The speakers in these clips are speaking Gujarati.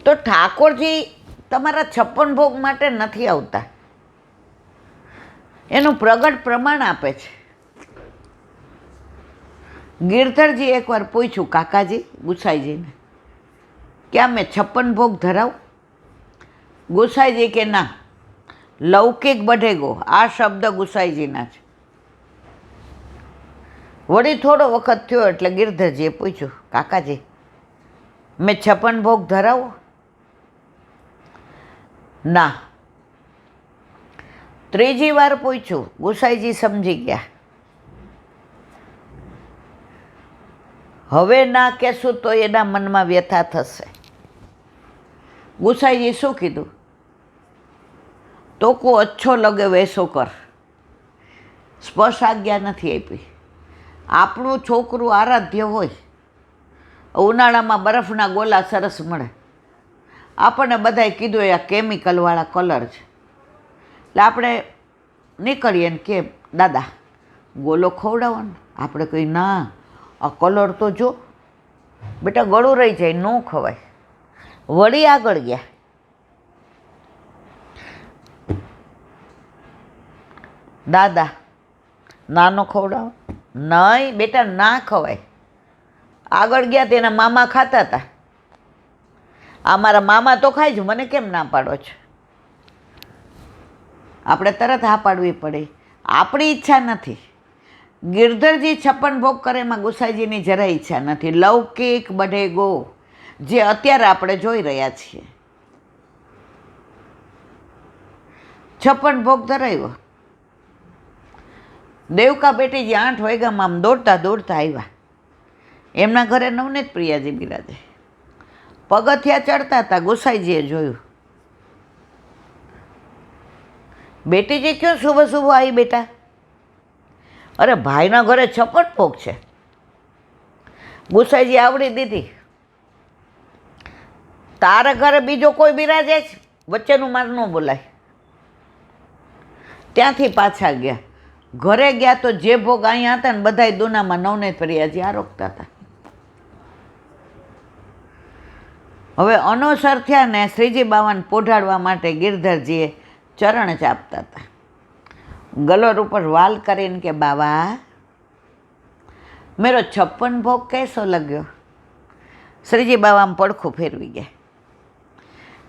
તો ઠાકોરજી તમારા 56 ભોગ માટે નથી આવતા, એનું પ્રગટ પ્રમાણ આપે છે. ગિરધરજી એકવાર પૂછ્યું કાકાજી ગુસાઈજીને કે અમે 56 ભોગ ધરાવ? ગુસાઈજી કે ના, લૌકિક બઢેગો, આ શબ્દ ગુસાઈજીના છે. વળી થોડો વખત થયો એટલે ગિરધરજીએ પૂછ્યું કાકાજી મેં 56 ભોગ ધરાવો? ના. ત્રીજી વાર પૂછ્યું. ગુસાઈજી સમજી ગયા, હવે ના કહેશું તો એના મનમાં વ્યથા થશે. ગુસાઈજી શું કીધું? તો કો અચ્છો લગે વૈસો કર. સ્પર્શ આજ્ઞા નથી આપી. આપણું છોકરું આરાધ્ય હોય, ઉનાળામાં બરફના ગોલા સરસ મળે, આપણને બધાએ કીધું એ આ કેમિકલવાળા કલર છે, એટલે આપણે નીકળીએ ને કે દાદા ગોલો ખવડાવો ને. આપણે કહી ના, આ કલર તો જો બેટા ગળું રહી જાય, ન ખવાય. વળી આગળ ગયા. દાદા નાનો ખવડાવો? નહીં બેટા ના ખવાય. આગળ ગયા તેના મામા ખાતા હતા. આ મારા મામા તો ખાય છે, મને કેમ ના પાડો છો? આપણે તરત હા પાડવી પડે, આપણી ઈચ્છા નથી. ગિરધરજી 56 ભોગ કરે એમાં ગુસાઈજીની જરાય ઈચ્છા નથી. લૌકિક બઢેગો જે અત્યારે આપણે જોઈ રહ્યા છીએ. 56 ભોગ ધરાવ્યો. દેવકા બેટીજી 8 વાગ્યામાં આમ દોડતા દોડતા આવ્યા. એમના ઘરે નવનીત પ્રિયાજી બિરાજે. પગથિયા ચડતા હતા. ગુસાઈજીએ જોયું. બેટીજી ક્યો શુભ શુભ આવી બેટા? અરે ભાઈના ઘરે 56 ભોગ છે. ગુસાઈજી આવડી દીધી. તારા ઘરે બીજો કોઈ બિરાજે છે? વચ્ચેનું માર ન બોલાય. ત્યાંથી પાછા ગયા. ઘરે ગયા તો જે ભોગ અહીંયા હતા ને બધાય દુનામાં નવનીત પ્રિયાજી આરોગતા હતા. હવે અનોસર થયા ને શ્રીજી બાવાને પોઢાડવા માટે ગિરધરજીએ ચરણ ચાપતા હતા. ગલોર ઉપર વાલ કરીને કે બાવા મેરો 56 ભોગ कैसो લગ્યો? શ્રીજી બાવામાં પડખું ફેરવી ગયા.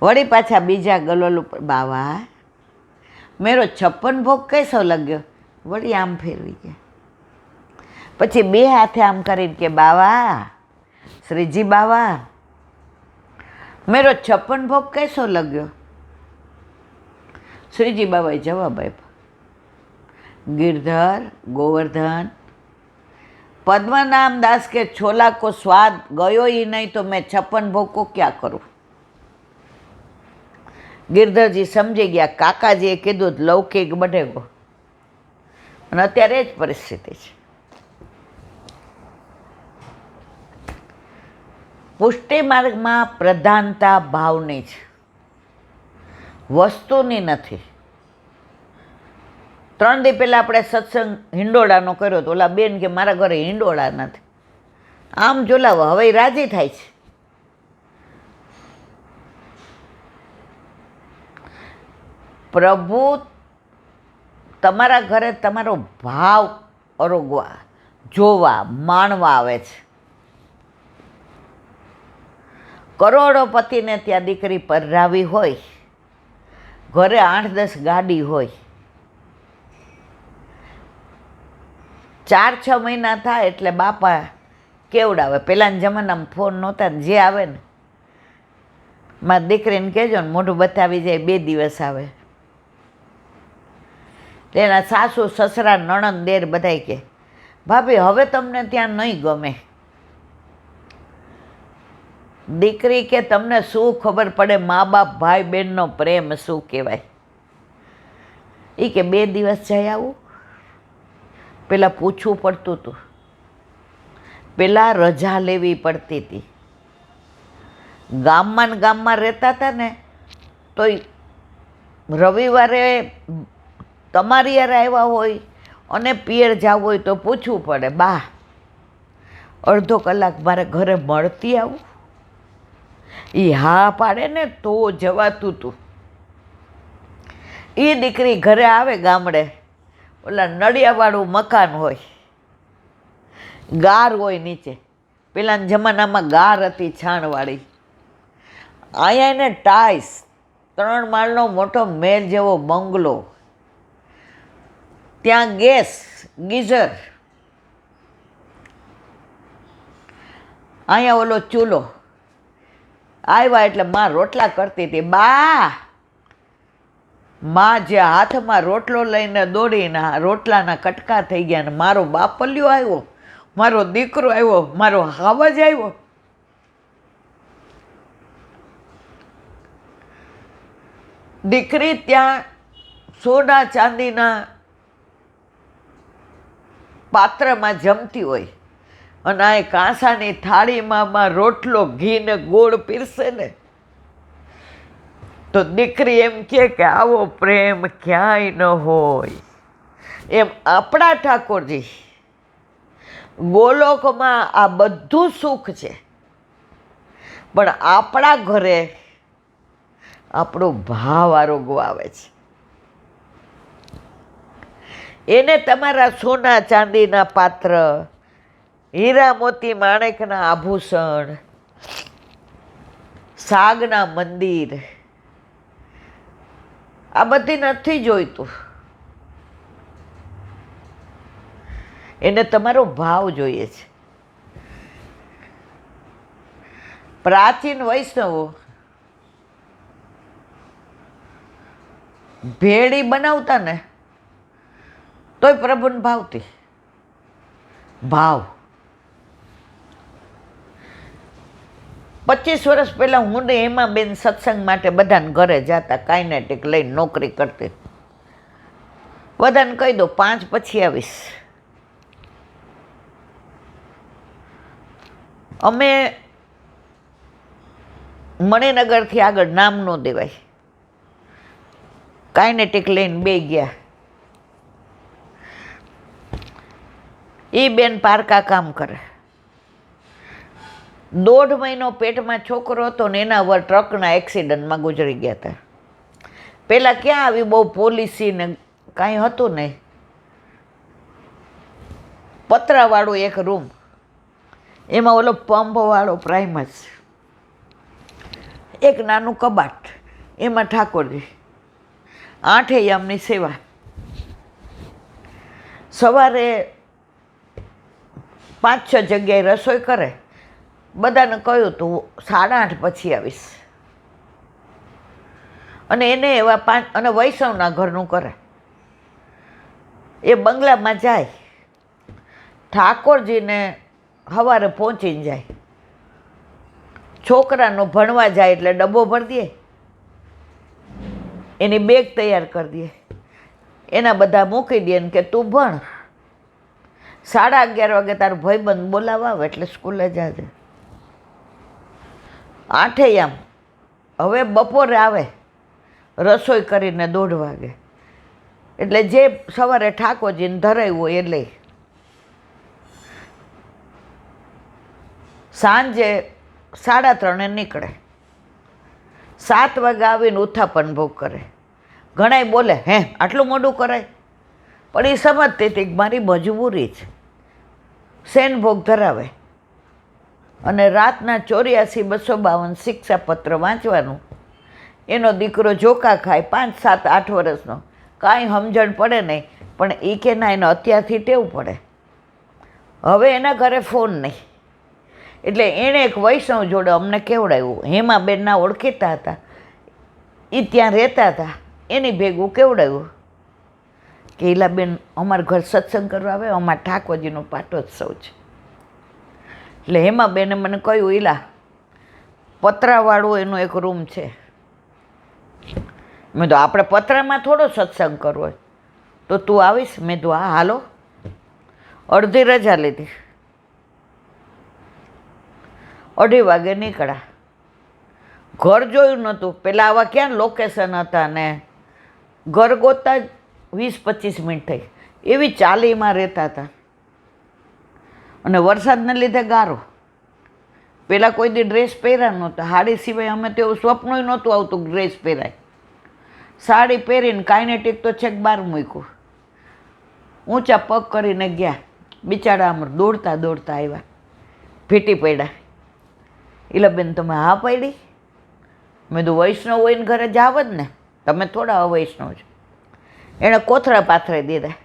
વળી પાછા બીજા ગલોલ ઉપર બાવા મેરો 56 ભોગ कैसो લગ્યો? વળી આમ ફેરવી ગયા. પછી બે હાથે આમ કરીને કે બાવા શ્રીજી બાવા મેરો 56 ભોગ कैसो લગ્યો? શ્રીજી બાબાએ જવાબ આપ્યો, गिरधर गोवर्धन पद्मनाम दास के छोला को स्वाद गयो ही नहीं तो मैं 56 भोग को क्या करूं? गिरधरजी समझी गया काकाजीए कीधुं लौकिक बढेगो. અને અત્યારે જ પરિસ્થિતિ છે. પુષ્ટિ માર્ગમાં પ્રધાનતા ભાવની છે, વસ્તુની નથી. 3 દી પહેલાં આપણે સત્સંગ હિંડોળાનો કર્યો તો ઓલા બેન કે મારા ઘરે હિંડોળા નથી. આમ જોલાવો હવે રાજી થાય છે. પ્રભુ તમારા ઘરે તમારો ભાવ અરોગવા, જોવા, માણવા આવે છે. કરોડોપતિને ત્યાં દીકરી પરરાવી હોય, ઘરે 8-10 ગાડી હોય, 4-6 મહિના થાય એટલે બાપા કેવડાવે. પહેલાંના જમાનામાં ફોન નહોતા ને, જે આવે ને મારી દીકરીને કહેજો ને મોઢું બતાવી જાય, 2 દિવસ આવે. એના સાસુ સસરા નણંદ દેર બધાય કે ભાભી હવે તમને ત્યાં નહીં ગમે. દીકરી કે તમને શું ખબર પડે મા બાપ ભાઈ બહેનનો પ્રેમ શું કહેવાય? એ કે 2 દિવસ જઈ આવું. પહેલાં પૂછવું પડતું હતું, પહેલાં રજા લેવી પડતી હતી. ગામમાં ને ગામમાં રહેતા હતા ને તો રવિવારે તમારી યારે આવ્યા હોય અને પિયર જવું હોય તો પૂછવું પડે, બા અડધો કલાક મારે ઘરે મળતી આવું. એ હા પાડે ને તો જવાતું હતું. એ દીકરી ઘરે આવે ગામડે, ઓલા નળિયાવાળું મકાન હોય, ગાર હોય નીચે. પેલાના જમાનામાં ગાર હતી છાણવાળી. અહીંયા એને ટાઈસ, 3 માળનો મોટો મહેલ જેવો બંગલો, ત્યાં ગેસ, ગીઝર, અહીંયા ઓલો ચૂલો. આવ્યા એટલે માં રોટલા કરતી હતી. માં જે હાથમાં રોટલો લઈને દોડીને રોટલાના કટકા થઈ ગયા ને મારો બાપલ્યો આવ્યો, મારો દીકરો આવ્યો, મારો હાવજ આવ્યો. દીકરી ત્યાં સોના ચાંદીના પાત્રમાં જમતી હોય અને આ કાંસાની થાળીમાં રોટલો ઘી ને ગોળ પીરસે ને તો દીકરી એમ કે આવો પ્રેમ ક્યાંય ન હોય. એમ આપણા ઠાકોરજી ગોલોકમાં આ બધું સુખ છે, પણ આપણા ઘરે આપણો ભાવ આરોગવો આવે છે. એને તમારા સોના ચાંદીના પાત્ર, હીરા મોતી માણેકના આભૂષણ, સાગના મંદિર, આ બધી નથી જોઈતું. એને તમારો ભાવ જોઈએ છે. પ્રાચીન વૈષ્ણવો ભેળી બનાવતા ને તોય પ્રભુને ભાવતી. ભાવ 25 વર્ષ પહેલાં હું ને એમાં બેન સત્સંગ માટે બધાને ઘરે જતા, કાઇનેટિક લઈને નોકરી કરતી. બધાને કહી દો 5 પછી આવીશ. અમે મણિનગરથી આગળ નામ ન દેવાય, કાઇનેટિક લઈને બે ગયા. એ બેન પારકા કામ કરે. 1.5 મહિનો પેટમાં છોકરો હતો ને એના વર ટ્રકના એક્સિડન્ટમાં ગુજરી ગયા હતા. પહેલાં ક્યાં આવી બહુ પોલિસી ને કાંઈ હતું નહીં. પતરાવાળું એક રૂમ, એમાં ઓલો પંપવાળો પ્રાઇમ જ, એક નાનું કબાટ, એમાં ઠાકોરજી, 8 યામની સેવા. સવારે 5-6 જગ્યાએ રસોઈ કરે. બધાને કહ્યું તું 8:30 પછી આવીશ. અને એને એવા 5, અને વૈષ્ણવના ઘરનું કરે. એ બંગલામાં જાય, ઠાકોરજીને સવારે પહોંચીને જાય. છોકરાનો ભણવા જાય એટલે ડબ્બો ભરી દે, એની બેગ તૈયાર કરી દે, એના બધા મૂકી દે ને કે તું ભણ. 11:30 વાગે તારો ભાઈબંધ બોલાવવા આવે એટલે સ્કૂલે જાજે. 8 યામ. હવે બપોરે આવે રસોઈ કરીને 1:30 વાગે, એટલે જે સવારે ઠાકોરજીને ધરાયું હોય એ લઈ. સાંજે 3:30 નીકળે. 7 વાગે આવીને ઉત્થાપન ભોગ કરે. ઘણાય બોલે હે આટલું મોડું કરાય, પણ એ સમજતી હતી કે મારી મજબૂરી છે. શેન ભોગ ધરાવે અને રાતના 84-252 શિક્ષાપત્ર વાંચવાનું. એનો દીકરો જોકા ખાય, 5, 7, 8 વર્ષનો, કાંઈ સમજણ પડે નહીં, પણ એ કે ના એને અત્યારથી ટેવ પડે. હવે એના ઘરે ફોન નહીં, એટલે એણે એક વૈષ્ણવ જોડે અમને કેવડાવ્યું. હેમાબેનના ઓળખીતા હતા, એ ત્યાં રહેતા હતા, એની ભેગું કેવડાવ્યું કે ઈલાબેન અમારા ઘર સત્સંગ કરવા આવે, અમારા ઠાકોરજીનો પાટોત્સવ છે. એટલે હેમાબેને મને કહ્યું ઈલા પતરાવાળું એનો એક રૂમ છે. મેં તો આપણે પતરામાં થોડો સત્સંગ કરવો હોય, તો તું આવીશ? મેં તો હા હાલો. અડધી રજા લીધી. 2:30 વાગે નીકળ્યા. ઘર જોયું નહોતું, પહેલાં આવા ક્યાં લોકેશન હતા ને ઘર ગોતતા 20-25 મિનિટ થઈ. એવી ચાલીમાં રહેતા હતા અને વરસાદને લીધે ગારો. પહેલાં કોઈ દી ડ્રેસ પહેર્યા નહોતા. સાડી સિવાય અમે તો એવું સ્વપ્નય નહોતું આવતું ડ્રેસ પહેરાય. સાડી પહેરીને કાઇનેટિક તો છેક બહાર મૂક્યું, ઊંચા પગ કરીને ગયા. બિચારા આમ દોડતા દોડતા આવ્યા, ભીટી પડ્યા. એટલે બેન તમે હા પડી? મેં તો વૈષ્ણવ હોય ને ઘરે જાવ જ ને, તમે થોડા અવૈષ્ણવ છો. એણે કોથળા પાથરાઈ દીધા.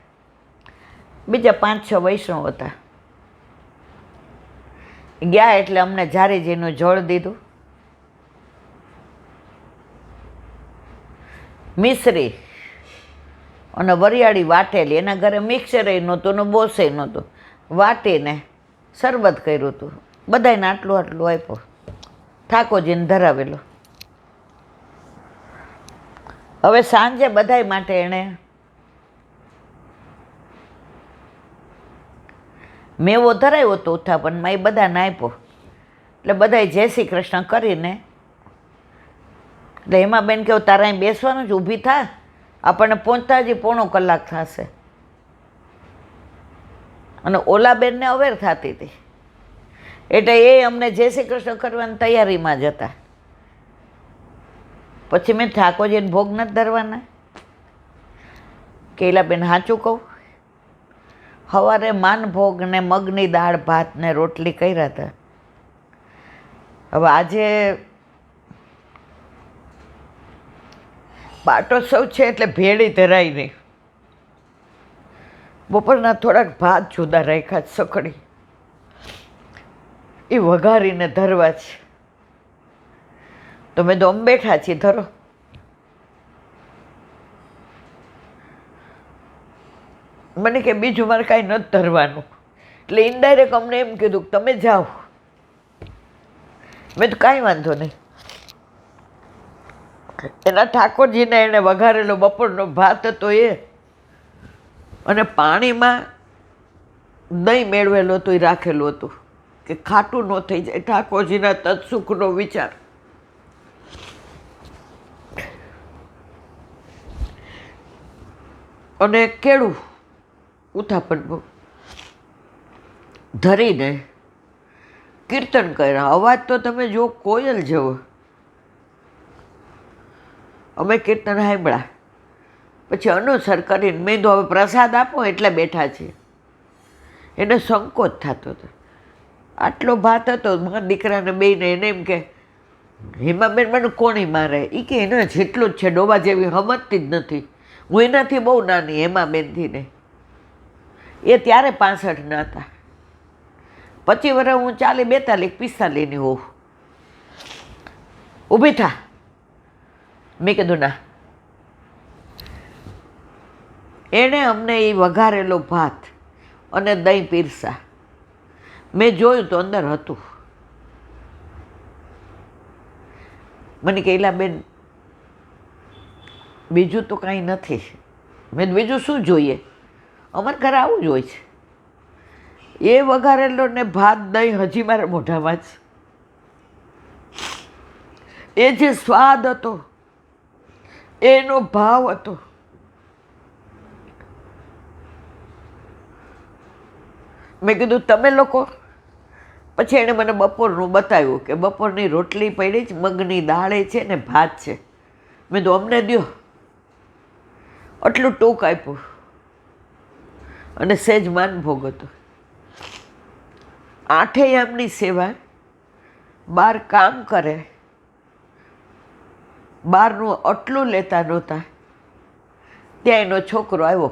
બીજા 5-6 વૈષ્ણવ હતા. ગયા એટલે અમને જારીજીનું જળ દીધું, મિશ્રી અને વરિયાળી વાટેલી. એના ઘરે મિક્સરે નહોતું ને બોસે નહોતું. વાટીને શરબત કર્યું હતું. બધાને આટલું આટલું આપ્યું. ઠાકોરજીને ધરાવેલો. હવે સાંજે બધાય માટે એણે મેવો ધરાવ્યો હતો ઉત્થાપનમાં, એ બધાને આપ્યો. એટલે બધાએ જય શ્રી કૃષ્ણ કરીને, એટલે એમાં બેન કેવું તારા અહીં બેસવાનું જ, ઊભી થા, આપણને પહોંચતા હજી 1.5 કલાક થશે. અને ઓલા બેનને અવેર થતી હતી, એટલે એ અમને જય શ્રી કૃષ્ણ કરવાની તૈયારીમાં જ હતા. પછી મેં ઠાકોરજીને ભોગ નથી ધરવાના કે એલા બેન સાચું કહું, સવારે માનભોગ ને મગની દાળ ભાત ને રોટલી કર્યા હતા. હવે આજે પાટોત્સવ છે એટલે ભેળી ધરાઈ નહીં. બપોરના થોડાક ભાત જુદા રાખ્યા, સકડી એ વઘારીને ધરવા છે. તો મેં તો આમ બેઠા છીએ, ધરો. મને કે બીજું મારે કાંઈ નથી ધરવાનું. એટલે ઇનડાયરેક્ટ અમને એમ કીધું કે તમે જાઓ. મેં તો કાંઈ વાંધો નહીં. એના ઠાકોરજીને એણે વઘારેલો બપોરનો ભાત હતો એ, અને પાણીમાં દહીં મેળવેલું હતું એ રાખેલું હતું કે ખાટું ન થઈ જાય. ઠાકોરજીના તત્સુખનો વિચાર. અને કેળું ઉથાપન ધરીને કીર્તન કર્યા. અવાજ તો તમે જો કોયલ જેવો. અમે કીર્તન સાંભળ્યા, પછી અનુસર કરીને મેં તો હવે પ્રસાદ આપો એટલે બેઠા છીએ. એને સંકોચ થતો હતો. આટલો ભાત હતો, મારા દીકરાને બેયને. એને એમ કે હેમાબેન મને કોણી મારે? એ કે એના જેટલું જ છે, ડોબા જેવી સમજતી જ નથી. હું એનાથી બહુ નાની, હેમાબેનથી ને. એ ત્યારે 65ના હતા. 25 વર્ષ હું 40, 42, 45ની હોઉં. ઊભી થા. મેં કીધું ના. એણે અમને એ વઘારેલો ભાત અને દહીં પીરસા. મેં જોયું તો અંદર હતું. મને કહેલા બેન બીજું તો કાંઈ નથી. મેં બીજું શું જોઈએ? અમારે ઘરે આવું જ હોય છે. એ વઘારેલો ને ભાત દહીં હજી મારા મોઢામાં જ. એ જે સ્વાદ હતો, એનો ભાવ હતો. મેં કીધું તમે લોકો. પછી એણે મને બપોરનું બતાવ્યું કે બપોરની રોટલી પડી જ, મગની દાળે છે ને ભાત છે. મેં તો અમને દ્યો. આટલું ટૂંક આપ્યું અને સહેજ માનભોગ હતો. 8 યામની સેવા, બહાર કામ કરે, બહારનું આટલું લેતા નહોતા. ત્યાં એનો છોકરો આવ્યો,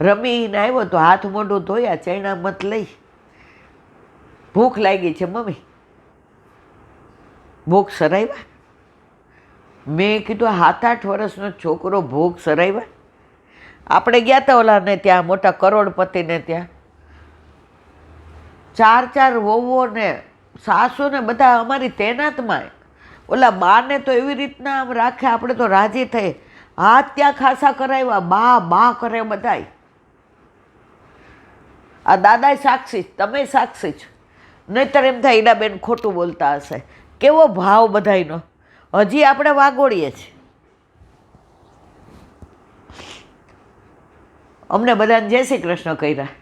રમીને આવ્યો તો હાથ મોઢું ધોયા, ચૈણા મત લઈ. ભૂખ લાગી છે મમ્મી, ભૂખ સરાવ્યા? મેં કીધું 7-8 વર્ષનો છોકરો ભૂખ સરાવ્યા? આપણે ગયા હતા ઓલાને ત્યાં, મોટા કરોડપતિને ત્યાં. 4 વહુઓ ને સાસુ ને બધા અમારી તૈનાતમાં. ઓલા બાને તો એવી રીતના આમ રાખે, આપણે તો રાજી થઈ. હાથ ત્યાં ખાસા કરાવ્યા, બા બા કરે બધાય. આ દાદાય સાક્ષી, તમે સાક્ષી છો. નહીંતર એમ થાય ઈડાબેન ખોટું બોલતા હશે. કેવો ભાવ બધાયનો. હજી આપણે વાગોળીએ છીએ. અમને બધાને જય શ્રી કૃષ્ણ કર્યા.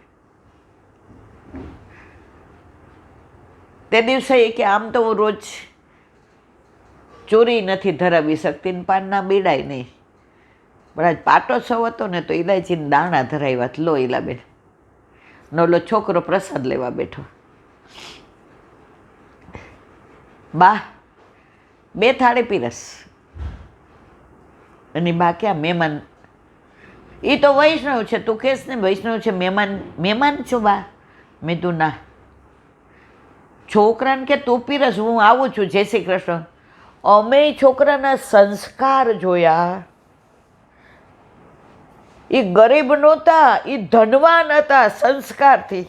તે દિવસે એ કે આમ તો હું રોજ ચોરી નથી ધરાવી શકતી ને પાનના બીડાય નહીં, પણ આજ પાટોત્સવ હતો ને તો ઇલાયચીને દાણા ધરાવ્યા. લો ઇલાબેન, નોલો છોકરો પ્રસાદ લેવા બેઠો. બા 2 થાળી પીરસ. અને બા ક્યાં મહેમાન, એ તો વૈષ્ણવ છે, તું કહેશ ને વૈષ્ણવ છે, મહેમાન છો બા? મેં તું ના, છોકરાને કે તું પીરસ, હું આવું છું, જય શ્રી કૃષ્ણ. અમે છોકરાના સંસ્કાર જોયા. એ ગરીબ નહોતા, એ ધનવાન હતા સંસ્કારથી,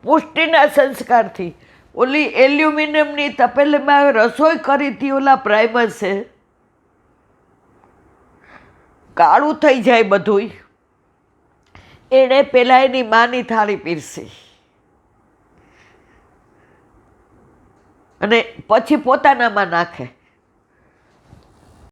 પુષ્ટિના સંસ્કારથી. ઓલી એલ્યુમિનિયમની તપેલીમાં રસોઈ કરી હતી ઓલા પ્રાઇમસે, કાળું થઈ જાય બધુંય. એણે પેલા એની માની થાળી પીરસી અને પછી પોતાનામાં નાખે.